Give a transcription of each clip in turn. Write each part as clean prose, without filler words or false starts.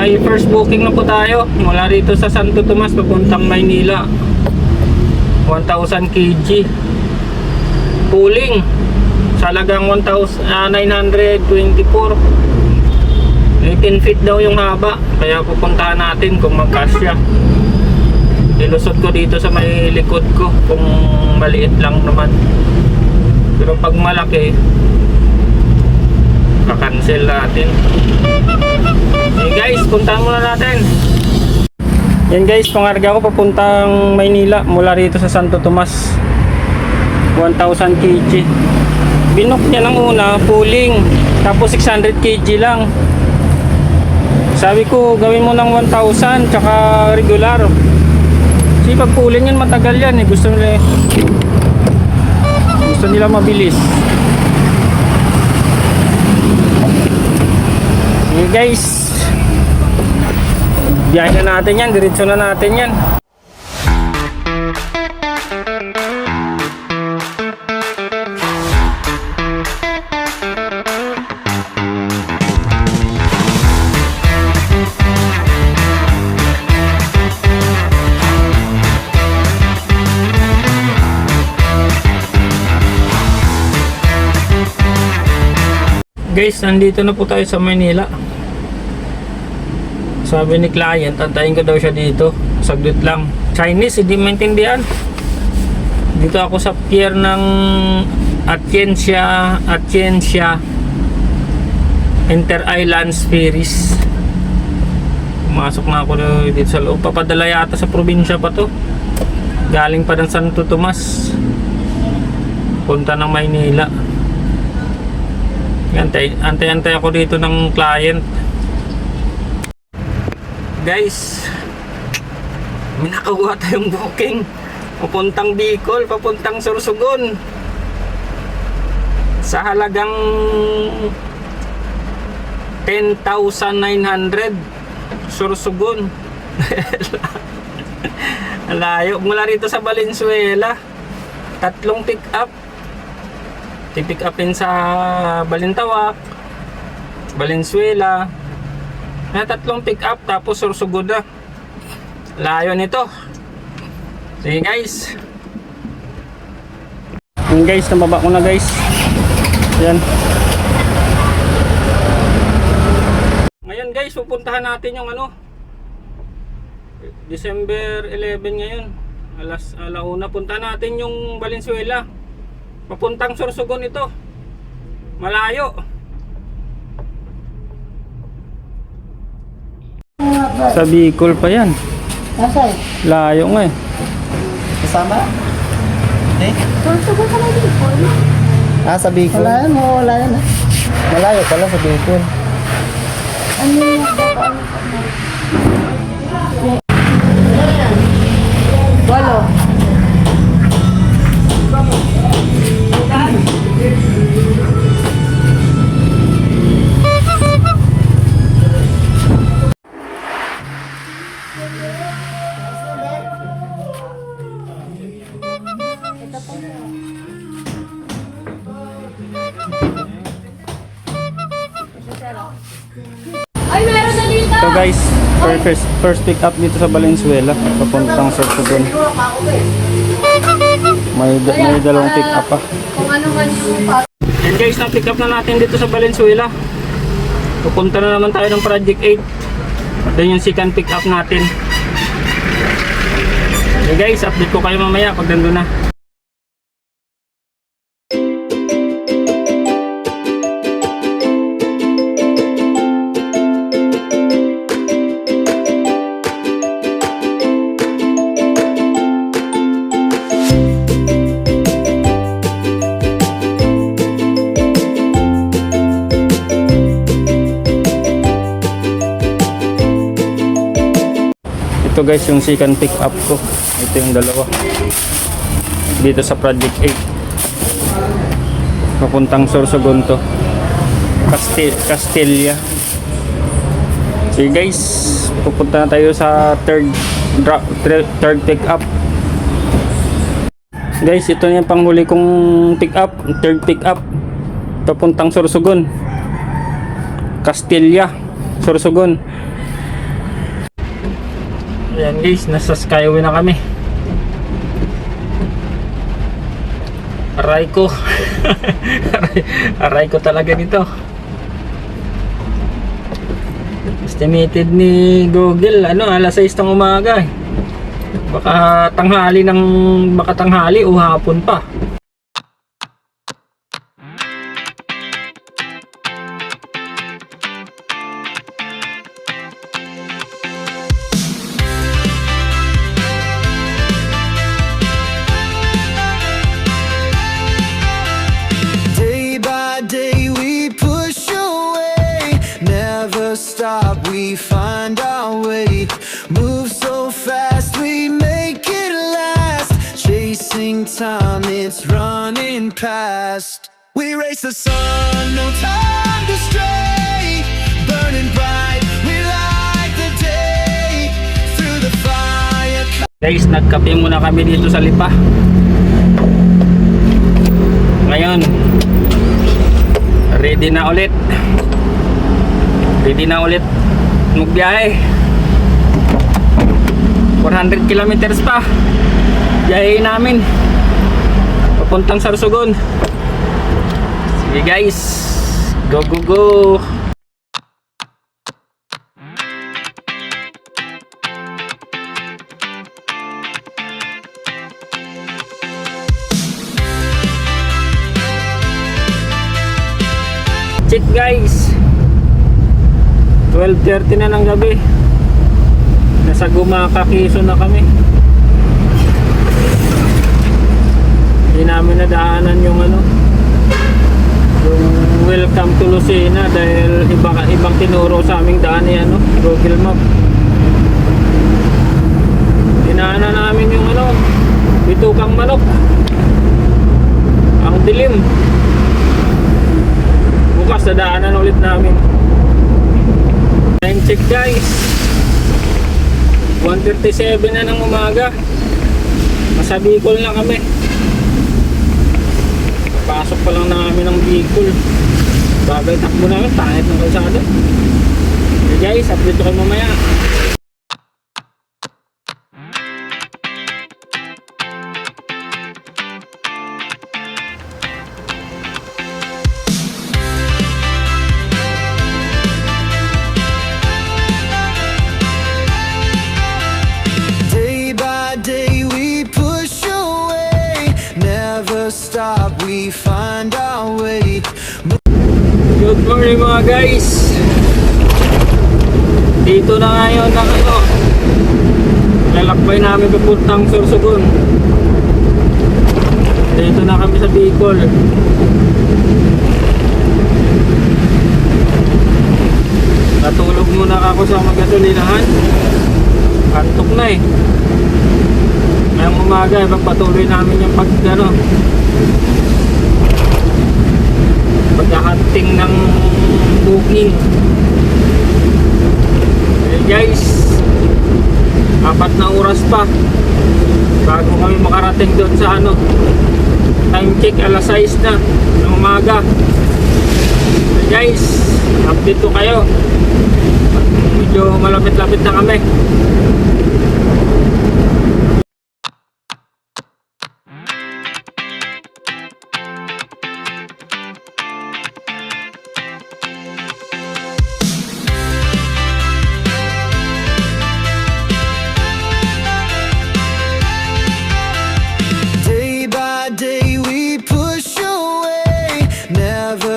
May first booking na po tayo mula rito sa Santo Tomas papuntang Maynila. 1,000 kg pulling sa halagang 1,924. 18 feet daw yung haba, kaya pupuntahan natin kung magkasya. Ilusot ko dito sa may likod ko kung maliit lang naman, pero pag malaki kakancel natin. Okay guys, puntahan muna natin. Yan guys, pangarga ko papuntang Maynila mula rito sa Santo Tomas. 1,000 kg. Binok niya ng una, pulling. Tapos 600 kg lang. Sabi ko, gawin mo ng 1,000 tsaka regular. Kasi pag pulling yan, matagal yan eh. Gusto nila mabilis. Okay guys, biyahe na natin yan, diretso na natin yan. Guys, nandito na po tayo sa Manila. Sabi ni client, antayin ko daw siya dito. Saglit lang. Chinese, hindi maintindihan. Dito ako sa pier ng Atienza Inter-Islands Ferries. Pumasok na ako dito sa loob. Papadala yata sa probinsya pa to. Galing pa ng Santo Tomas. Punta ng Maynila. Antay ako dito ng client. Guys, may nakakuha tayong booking papuntang Bicol, papuntang Sorsogon sa halagang 10,900. Sorsogon. Layo mula rito sa Valenzuela. 3 pick up. Pick upin sa Balintawak, Valenzuela. Na 3 pick up tapos Sorsogon na. Layo nito. Sige guys. Yan guys, nababa ko na guys. Yan. Ngayon guys, pupuntahan natin yung December 11 ngayon. Alauna puntahan natin yung Valenzuela. Papuntang Sorsogon ito. Malayo. Sa Bicol pa yan. Nasaan? Layo nga eh. Kasama? Eh? Sorsogon ka na Bicol? Sa Bicol. Wala yan, mawala yan. Malayo pala sa Bicol. Ano yung nagdaan? Walo. Ay, meron na dito! So guys, first pick up dito sa Valenzuela, papuntang Sorsogon. May dalawang pick up pa. Kung ano man yung And guys, na-pick up na natin dito sa Valenzuela. Pupunta na naman tayo ng Project 8. Doon yung second pick up natin. Okay guys, update ko kayo mamaya pag nandun na. Ito guys yung second pick up ko. Ito yung dalawa dito sa Project 8 papuntang Sorsogon to, Castilla. So guys, pupunta na tayo sa third pick up. Guys, ito na yung panghuli kong pick up, third pick up papuntang Sorsogon, Castilla, Sorsogon. Ayan guys, nasa Skyway na kami. Aray ko. Aray ko talaga nito. Estimated ni Google, alas 6 ng umaga eh. Baka tanghali o hapon pa. Stop, we find our way. Move so fast, we make it last. Chasing time, it's running past. We race the sun, no time to stray. Burning bright, we light the day. Through the fire. Guys, nagkape muna kami dito sa Lipa. Ngayon, ready na ulit magbiyahe. 400 kilometers pa biyahe namin papuntang Sorsogon. Sige guys, go go go. Check guys, 12:30 na ng gabi. Nasa Gumaca, Quezon na kami. Hindi namin nadaanan yung yung welcome to Lucena dahil ibang tinuro sa aming daan ni Google Map. Dinaanan namin yung Bitukang Manok. Ang dilim. Bukas nadaanan ulit namin. Time check guys, 1:37 na ng umaga. Nasa Bicol na kami. Pasok pa lang namin ng Bicol. Bagay takbo namin, pangit ng kalsada. Okay guys, update ko kayo mamaya. Stop, we find our way. Good morning mga guys. Dito na ngayon ng lalakbay namin papuntang Sorsogon. Dito na kami sa Bicol. Natulog muna ako sa magasolinahan. Antok na eh. Ngayong umaga, magpatuloy namin yung pagka-hunting ng booking. Okay guys, 4 na oras pa bago kami makarating doon sa time check, alas 6 na ng umaga. Okay guys, update ko kayo. Medyo malapit-lapit na kami.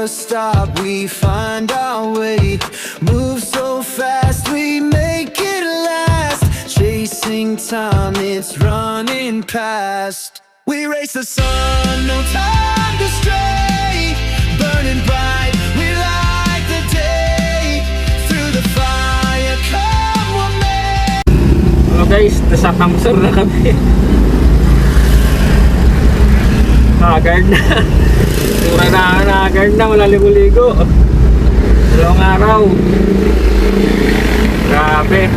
Stop, we find our way. Move so fast, we make it last. Chasing time, it's running past. We race the sun, no time to stray. Burning bright, we light the day. Through the fire, come with me. Hello guys, nasa Kamsur na kami. Haggard na. Mura na haggard na, wala ligo-ligo. 2 araw. Grabe.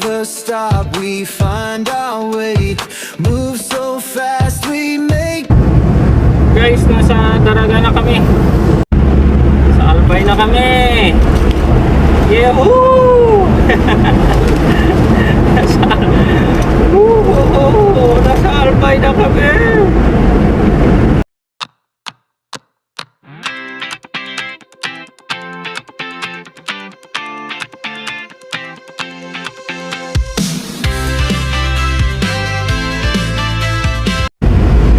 never stop, we find our way. Move so fast, we make. Guys, nasa Daraga na kami. Sa Albay na kami. Yehoo! Nasa Albay na kami.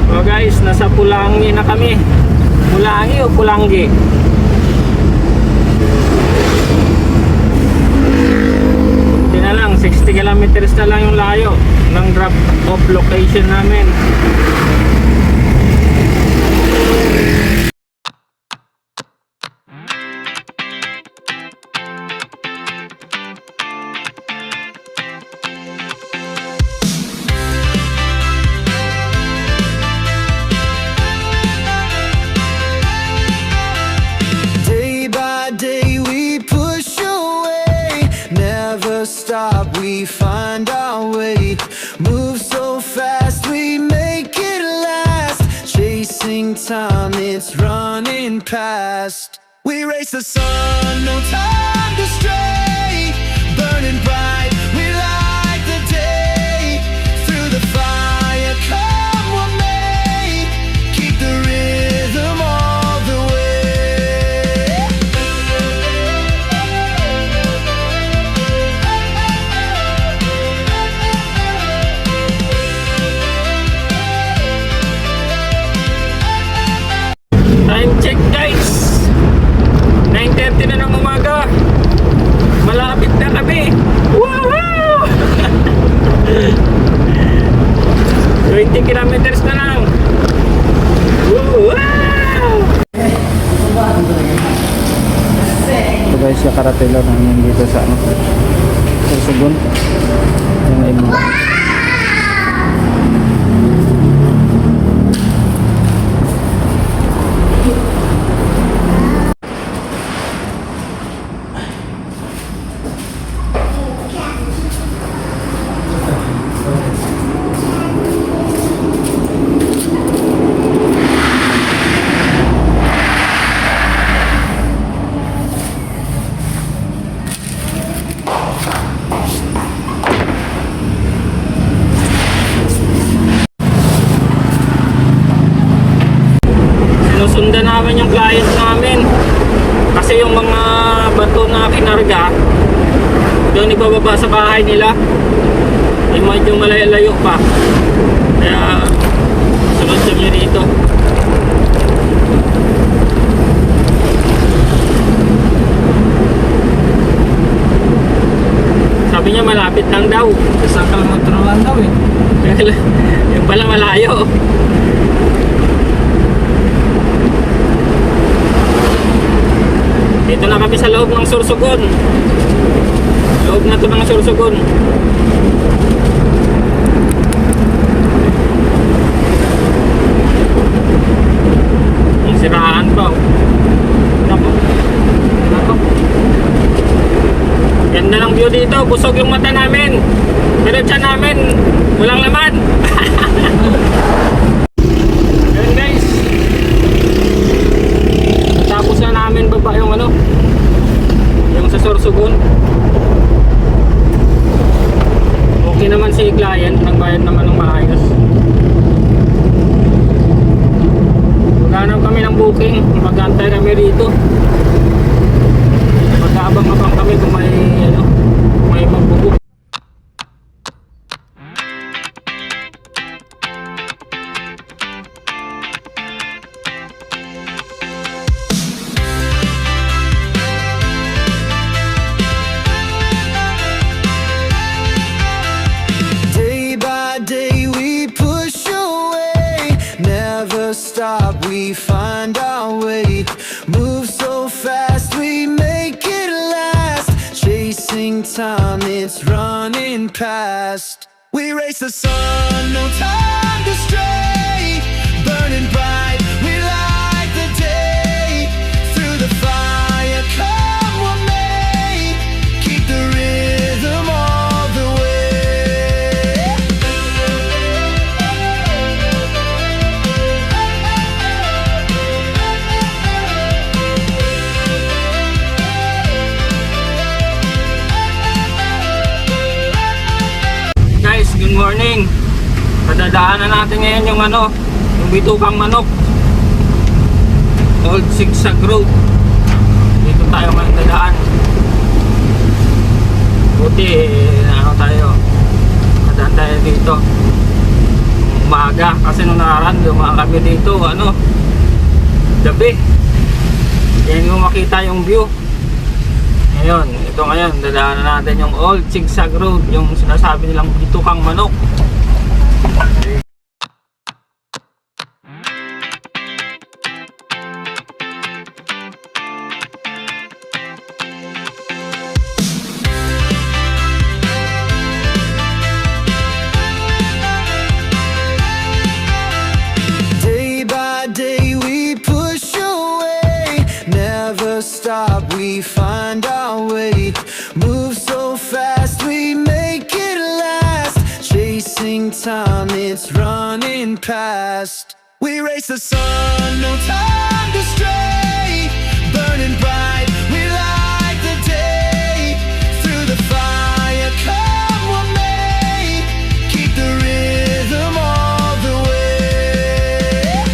So guys, nasa Pulangi na kami. Pulangi o Pulangi? Hindi na lang, 60 kilometers na lang yung layo ng drop off location namin. Day by day we push away, never stop, we find our way. Move so fast, we make it last. Chasing time, it's running past. We race the sun, no time to stray. Burning bright, we light the day. Through the fire, come what may. Keep the rhythm all the way. Time check guys, 9:30 na ng umaga. Malapit na kami. Wow! 20 kilometers na lang. Wow! Ito guys, nakarating lang namin dito sa ano, sa Sugon. Yung iba. Sinusundan namin yung client namin kasi yung mga bato na kinarga doon ibababa sa bahay nila, medyo malayo pa, kaya sunod kami dito. Sabi niya malapit lang daw, sa kilometro lang daw eh. Yung pala malayo. Dito na kami sa loob ng Sorsogon. Loob na to ng Sorsogon. Ang siraan pa. Nako. Nako. Ganda ng view dito. Busog yung mata namin. Pero tiyan namin, walang laman. Ayan guys. Tapos na namin baba yung ano, yung sa Sorsogon. Okay naman si client, nagbayad naman ng maayos. Maghanap kami ng booking, mag-antay kami rito. Mag-aabang-abang kami kung may ano, may magbubuk. Stop, we find our way. Move so fast, we make it last. Chasing time, it's running past. We race the sun, no time to stray. Burning bright, we light the day. Through the fire, come what may. Keep the rhythm all the way. Dadaanan natin ngayon yung ano, yung bitukang manok. Old Zigzag Road. Dito tayo ngayon dadaan. Buti, ano tayo, nadaan tayo dito umaga kasi nung nakaraan dumaan kami dito ano gabi, yan yung makita yung view. Ngayon, ito ngayon dadaanan natin yung Old Zigzag Road, yung sinasabi nilang bitukang manok. Day by day we push away, never stop, we find our way. Move so fast, we make it last. Chasing time, it's running past. We race the sun, no time to stray. Burning bright, we light the day. Through the fire, come what may. Keep the rhythm all the way.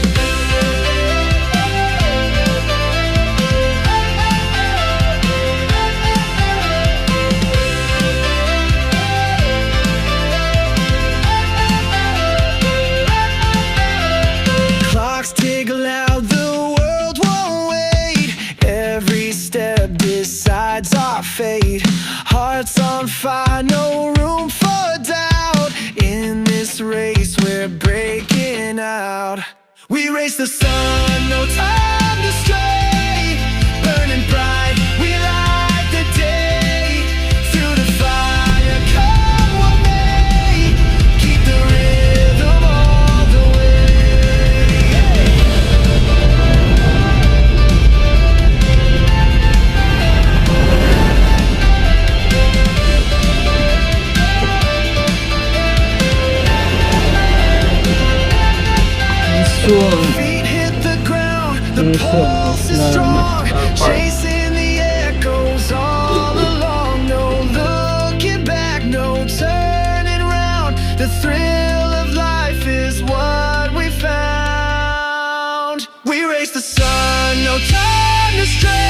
Clocks tick loud, the world won't wait. Every step decides our fate. Hearts on fire, no room for doubt. In this race, we're breaking out. We race the sun, no time to stray. Burning bright, we light the day. Through the fire, come what may. Keep the rhythm all the way. Feet hit the ground, the pulse is strong, chasing the echoes all along. No looking back, no turning round. The thrill of life is what we found. We race the sun, no time to stray.